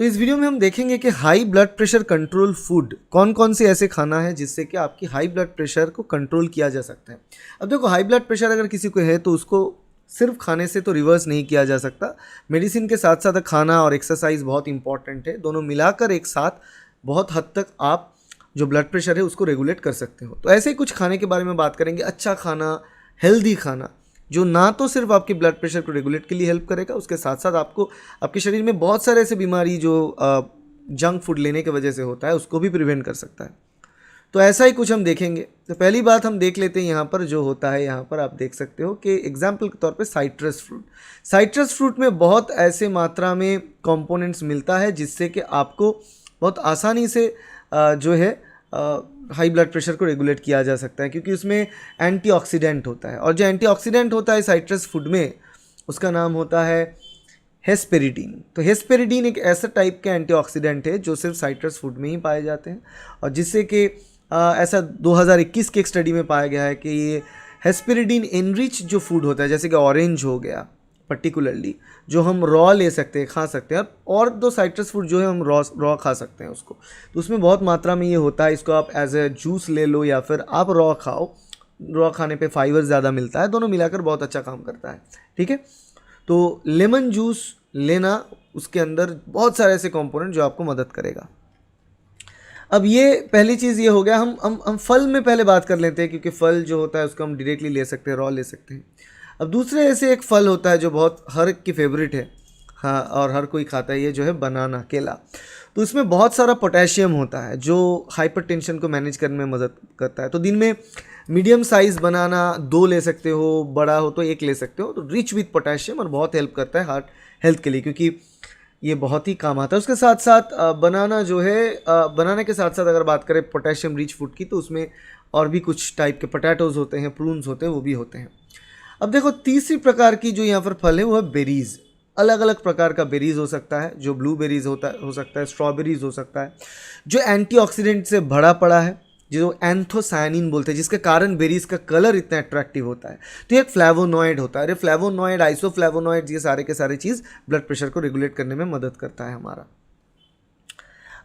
तो इस वीडियो में हम देखेंगे कि high blood pressure control food कौन कौन से ऐसे खाना है जिससे कि आपकी हाई ब्लड प्रेशर को कंट्रोल किया जा सकता है। अब देखो, हाई ब्लड प्रेशर अगर किसी को है तो उसको सिर्फ खाने से तो रिवर्स नहीं किया जा सकता। मेडिसिन के साथ साथ खाना और एक्सरसाइज बहुत इंपॉर्टेंट है। दोनों मिलाकर एक साथ बहुत हद तक आप जो ब्लड प्रेशर है उसको रेगुलेट कर सकते हो। तो ऐसे ही कुछ खाने के बारे में बात करेंगे। अच्छा खाना, हेल्दी खाना, जो ना तो सिर्फ आपके ब्लड प्रेशर को रेगुलेट के लिए हेल्प करेगा, उसके साथ साथ आपको आपके शरीर में बहुत सारे ऐसे बीमारी जो जंक फूड लेने की वजह से होता है उसको भी प्रिवेंट कर सकता है। तो ऐसा ही कुछ हम देखेंगे। तो पहली बात हम देख लेते हैं यहाँ पर जो होता है। यहाँ पर आप देख सकते हो कि एग्जाम्पल के तौर पे साइट्रस फ्रूट। साइट्रस फ्रूट में बहुत ऐसे मात्रा में कंपोनेंट्स मिलता है जिससे कि आपको बहुत आसानी से जो है हाई ब्लड प्रेशर को रेगुलेट किया जा सकता है, क्योंकि उसमें एंटीऑक्सीडेंट होता है। और जो एंटीऑक्सीडेंट होता है साइट्रस फूड में, उसका नाम होता है हेस्पेरिडीन। तो हेस्पेरिडीन एक ऐसा टाइप का एंटीऑक्सीडेंट है जो सिर्फ साइट्रस फूड में ही पाए जाते हैं, और जिससे कि ऐसा 2021 के एक स्टडी में पाया गया है कि ये हेस्पेरिडीन एनरिच जो फूड होता है, जैसे कि ऑरेंज हो गया पर्टिकुलरली, जो हम रॉ ले सकते हैं, खा सकते हैं, और दो साइट्रस फूड जो है हम रॉ खा सकते हैं उसको, तो उसमें बहुत मात्रा में ये होता है। इसको आप एज ए जूस ले लो या फिर आप रॉ खाओ। रॉ खाने पे फाइबर ज़्यादा मिलता है। दोनों मिलाकर बहुत अच्छा काम करता है। ठीक है, तो लेमन जूस लेना, उसके अंदर बहुत सारे ऐसे कंपोनेंट जो आपको मदद करेगा। अब ये पहली चीज़ ये हो गया। हम फल में पहले बात कर लेते हैं, क्योंकि फल जो होता है उसको हम डायरेक्टली ले सकते हैं, रॉ ले सकते हैं। अब दूसरे ऐसे एक फल होता है जो बहुत हर एक की फेवरेट है, हाँ, और हर कोई खाता है, ये जो है बनाना, केला। तो इसमें बहुत सारा पोटेशियम होता है जो हाइपरटेंशन को मैनेज करने में मदद करता है। तो दिन में मीडियम साइज़ बनाना 2 ले सकते हो, बड़ा हो तो 1 ले सकते हो। तो रिच विथ पोटेशियम और बहुत हेल्प करता है हार्ट हेल्थ के लिए, क्योंकि ये बहुत ही काम आता है। उसके साथ साथ बनाना जो है, बनाने के साथ साथ अगर बात करें पोटेशियम रिच फूड की, तो उसमें और भी कुछ टाइप के पोटैटोज़ होते हैं, प्रून्स होते हैं, वो भी होते हैं। अब देखो, तीसरी प्रकार की जो यहाँ पर फल है वो है बेरीज़। अलग अलग प्रकार का बेरीज़ हो सकता है, जो ब्लूबेरीज़ हो सकता है, स्ट्रॉबेरीज़ हो सकता है, जो एंटीऑक्सीडेंट से भरा पड़ा है, जो एंथोसायनिन बोलते हैं, जिसके कारण बेरीज़ का कलर इतना अट्रैक्टिव होता है। तो एक फ्लेवोनॉइड होता है। अरे फ्लेवोनॉइड, आइसोफ्लेवोनॉइड, ये सारे के सारे चीज़ ब्लड प्रेशर को रेगुलेट करने में मदद करता है हमारा।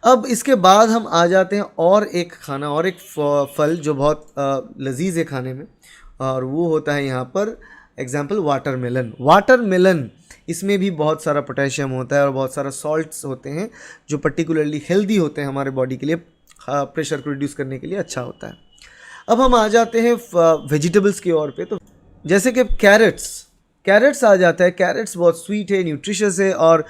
अब इसके बाद हम आ जाते हैं और एक खाना, और एक फल जो बहुत लजीज है खाने में, और वो होता है यहाँ पर एग्जाम्पल वाटरमेलन। वाटरमेलन, इसमें भी बहुत सारा पोटेशियम होता है और बहुत सारा सॉल्ट्स होते हैं जो पर्टिकुलरली हेल्दी होते हैं हमारे बॉडी के लिए, प्रेशर को रिड्यूस करने के लिए अच्छा होता है। अब हम आ जाते हैं वेजिटेबल्स की ओर पे। तो जैसे कि कैरेट्स आ जाता है। कैरेट्स बहुत स्वीट है, न्यूट्रिशियस है, और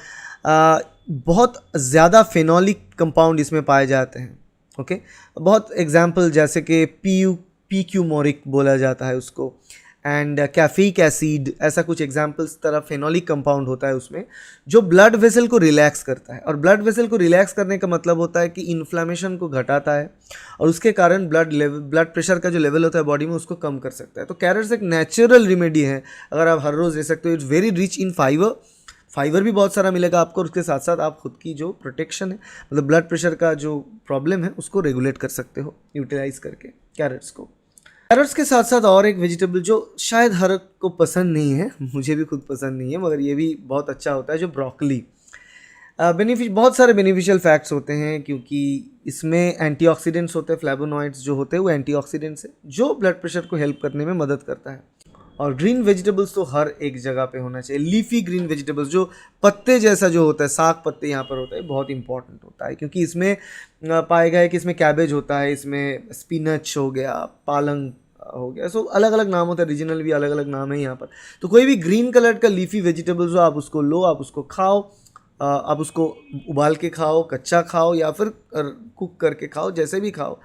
बहुत ज़्यादा फेनोलिक कंपाउंड इसमें पाए जाते हैं। ओके, बहुत एग्जाम्पल जैसे कि पीक्यूमोरिक बोला जाता है उसको, एंड कैफिक एसिड, ऐसा कुछ एग्जाम्पल्स तरह फेनोलिक कंपाउंड होता है उसमें, जो ब्लड वेसल को रिलैक्स करता है। और ब्लड वेसल को रिलैक्स करने का मतलब होता है कि इन्फ्लामेशन को घटाता है, और उसके कारण ब्लड प्रेशर का जो लेवल होता है बॉडी में उसको कम कर सकता है। तो कैरेट्स एक नेचुरल रेमेडी है, अगर आप हर रोज़ ले सकते हो। It's very rich in fibre भी बहुत सारा मिलेगा आपको, और उसके साथ साथ आप खुद की जो प्रोटेक्शन है, मतलब ब्लड प्रेशर का जो प्रॉब्लम है, उसको रेगुलेट कर सकते हो यूटिलाइज करके कैरेट्स को। कैरेट्स के साथ साथ और एक वेजिटेबल जो शायद हर को पसंद नहीं है, मुझे भी खुद पसंद नहीं है, मगर ये भी बहुत अच्छा होता है, जो ब्रोकली। बहुत सारे बेनिफिशियल फैक्ट्स होते हैं, क्योंकि इसमें एंटीऑक्सीडेंट्स होते हैं, फ्लेवोनॉइड्स जो होते हैं वो एंटीऑक्सीडेंट्स है, जो ब्लड प्रेशर को हेल्प करने में मदद करता है। और ग्रीन वेजिटेबल्स तो हर एक जगह पे होना चाहिए। लीफी ग्रीन वेजिटेबल्स, जो पत्ते जैसा जो होता है, साग पत्ते यहाँ पर होता है, बहुत इंपॉर्टेंट होता है, क्योंकि इसमें पाया गया है कि इसमें कैबेज होता है, इसमें स्पिनच हो गया, पालंग हो गया। सो अलग अलग नाम होता है, रीजनल भी अलग अलग नाम है यहाँ पर। तो कोई भी ग्रीन कलर का लीफी वेजिटेबल्स हो, आप उसको लो, आप उसको खाओ। आप उसको उबाल के खाओ, कच्चा खाओ, या फिर कुक करके खाओ, जैसे भी खाओ,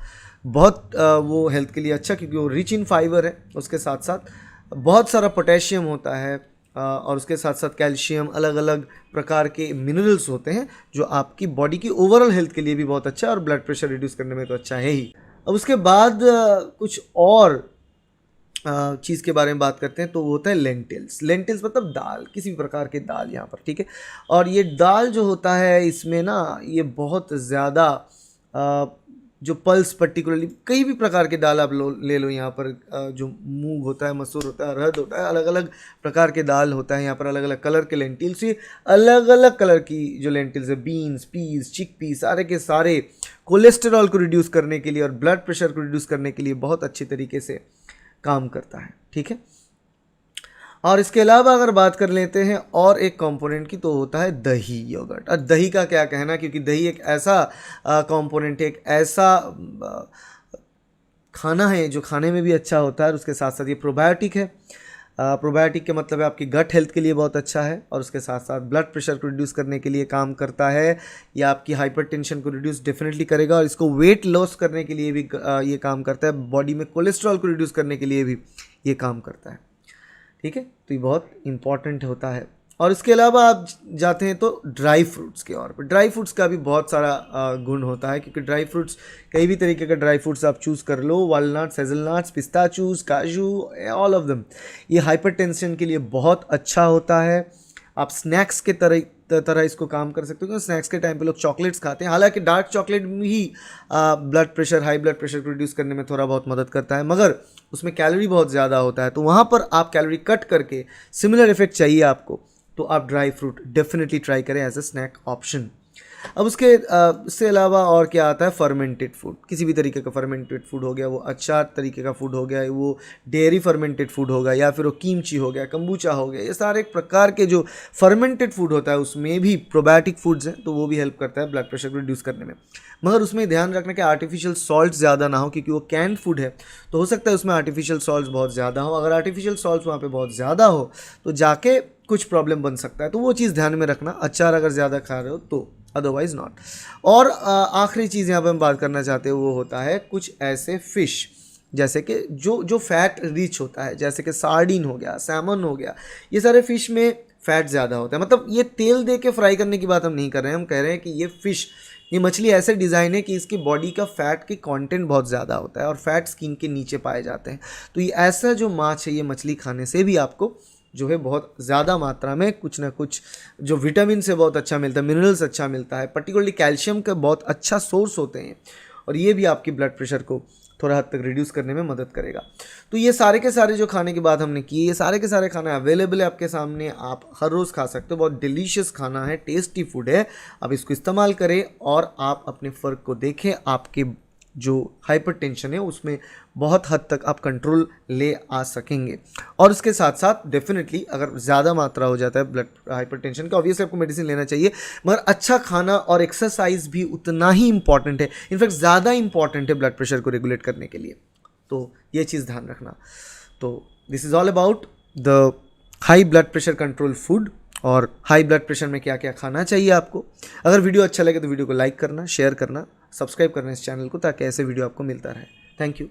बहुत वो हेल्थ के लिए अच्छा, क्योंकि वो रिच इन फाइबर है। उसके साथ साथ बहुत सारा पोटेशियम होता है, और उसके साथ साथ कैल्शियम, अलग अलग प्रकार के मिनरल्स होते हैं, जो आपकी बॉडी की ओवरऑल हेल्थ के लिए भी बहुत अच्छा है, और ब्लड प्रेशर रिड्यूस करने में तो अच्छा है ही। अब उसके बाद कुछ और चीज़ के बारे में बात करते हैं, तो वो होता है लेंटिल्स मतलब दाल, किसी भी प्रकार की दाल यहाँ पर। ठीक है, और ये दाल जो होता है इसमें ना, ये बहुत ज़्यादा जो पल्स पर्टिकुलरली कई भी प्रकार के दाल आप ले लो। यहाँ पर जो मूंग होता है, मसूर होता है, अरहर होता है, अलग अलग प्रकार के दाल होता है। यहाँ पर अलग अलग कलर के लेंटिल्स, ये अलग अलग कलर की जो लेंटिल्स है, बीन्स, पीस, चिक पीस, सारे के सारे कोलेस्ट्रॉल को रिड्यूस करने के लिए और ब्लड प्रेशर को रिड्यूस करने के लिए बहुत अच्छी तरीके से काम करता है। ठीक है। और इसके अलावा अगर बात कर लेते हैं और एक कंपोनेंट की, तो होता है दही, योगर्ट। और दही का क्या कहना, क्योंकि दही एक ऐसा कंपोनेंट है, एक ऐसा खाना है जो खाने में भी अच्छा होता है और उसके साथ साथ ये प्रोबायोटिक है। प्रोबायोटिक के मतलब है आपकी गट हेल्थ के लिए बहुत अच्छा है और उसके साथ साथ ब्लड प्रेशर को रिड्यूस करने के लिए काम करता है, या आपकी हाइपरटेंशन को रिड्यूस डेफिनेटली करेगा, और इसको वेट लॉस करने के लिए भी ये काम करता है, बॉडी में कोलेस्ट्रॉल को रिड्यूस करने के लिए भी ये काम करता है। ठीक है, तो ये बहुत इंपॉर्टेंट होता है। और इसके अलावा आप जाते हैं तो ड्राई फ्रूट्स की ओर। ड्राई फ्रूट्स का भी बहुत सारा गुण होता है, क्योंकि ड्राई फ्रूट्स कई भी तरीके का ड्राई फ्रूट्स आप चूज़ कर लो, वालनट्स, हेज़लनट्स, पिस्ताचूज, काजू, ऑल ऑफ देम, ये हाइपरटेंशन के लिए बहुत अच्छा होता है। आप स्नैक्स के तरह इसको काम कर सकते हो, क्योंकि स्नैक्स के टाइम पे लोग चॉकलेट्स खाते हैं। हालांकि डार्क चॉकलेट ही blood pressure, high blood pressure को रिड्यूस करने में थोड़ा बहुत मदद करता है, मगर उसमें कैलोरी बहुत ज़्यादा होता है, तो वहाँ पर आप कैलोरी कट करके सिमिलर इफेक्ट चाहिए आपको, तो आप ड्राई फ्रूट डेफिनेटली ट्राई करें एज अ स्नैक ऑप्शन। अब इससे अलावा और क्या आता है, फर्मेंटेड फूड। किसी भी तरीके का फर्मेंटेड फूड हो गया, वो अच्छा तरीके का फूड हो गया, वो डेयरी फर्मेंटेड फूड होगा, या फिर वो कीमची हो गया, कंबूचा हो गया, ये सारे प्रकार के जो फर्मेंटेड फूड होता है उसमें भी प्रोबायोटिक फूड्स हैं, तो वो भी हेल्प करता है ब्लड प्रेशर को रिड्यूस करने में। मगर उसमें ध्यान रखना कि आर्टिफिशियल सॉल्ट ज़्यादा ना हो, क्योंकि वो कैंड फूड है, तो हो सकता है उसमें आर्टिफिशियल सॉल्ट बहुत ज़्यादा हो। अगर आर्टिफिशियल सॉल्ट वहाँ पे बहुत ज़्यादा हो तो जाके कुछ प्रॉब्लम बन सकता है, तो वो चीज़ ध्यान में रखना। अचार अगर ज़्यादा खा रहे हो तो, अदरवाइज नॉट। और आखिरी चीज़ यहाँ पर हम बात करना चाहते हैं, वो होता है कुछ ऐसे फ़िश जैसे कि जो फैट रिच होता है, जैसे कि सार्डिन हो गया, सैमन हो गया, ये सारे फ़िश में फ़ैट ज़्यादा होता है। मतलब ये तेल दे के फ्राई करने की बात हम नहीं कर रहे हैं, हम कह रहे हैं कि ये मछली ऐसे डिज़ाइन है कि इसकी बॉडी का फ़ैट की कंटेंट बहुत ज़्यादा होता है और फैट स्किन के नीचे पाए जाते हैं। तो ये ऐसा जो माछ है, ये मछली खाने से भी आपको जो है बहुत ज़्यादा मात्रा में कुछ ना कुछ जो विटामिन से बहुत अच्छा मिलता है, मिनरल्स अच्छा मिलता है, पर्टिकुलरली कैल्शियम का बहुत अच्छा सोर्स होते हैं, और ये भी आपकी ब्लड प्रेशर को थोड़ा हद तक रिड्यूस करने में मदद करेगा। तो ये सारे के सारे जो खाने की बात हमने की, ये सारे के सारे खाना अवेलेबल है आपके सामने, आप हर रोज़ खा सकते हो। बहुत डिलीशियस खाना है, टेस्टी फूड है, आप इसको इस्तेमाल करें और आप अपने फ़र्क को देखें। आपके जो हाइपरटेंशन है उसमें बहुत हद तक आप कंट्रोल ले आ सकेंगे। और उसके साथ साथ डेफिनेटली अगर ज़्यादा मात्रा हो जाता है ब्लड हाइपरटेंशन का, ऑब्वियसली आपको मेडिसिन लेना चाहिए, मगर अच्छा खाना और एक्सरसाइज भी उतना ही इंपॉर्टेंट है, इनफैक्ट ज़्यादा इंपॉर्टेंट है ब्लड प्रेशर को रेगुलेट करने के लिए। तो ये चीज़ ध्यान रखना। तो this is all about the high blood pressure control food, और हाई ब्लड प्रेशर में क्या क्या खाना चाहिए आपको। अगर वीडियो अच्छा लगे तो वीडियो को लाइक करना, शेयर करना, सब्सक्राइब करना इस चैनल को, ताकि ऐसे वीडियो आपको मिलता रहे। Thank you.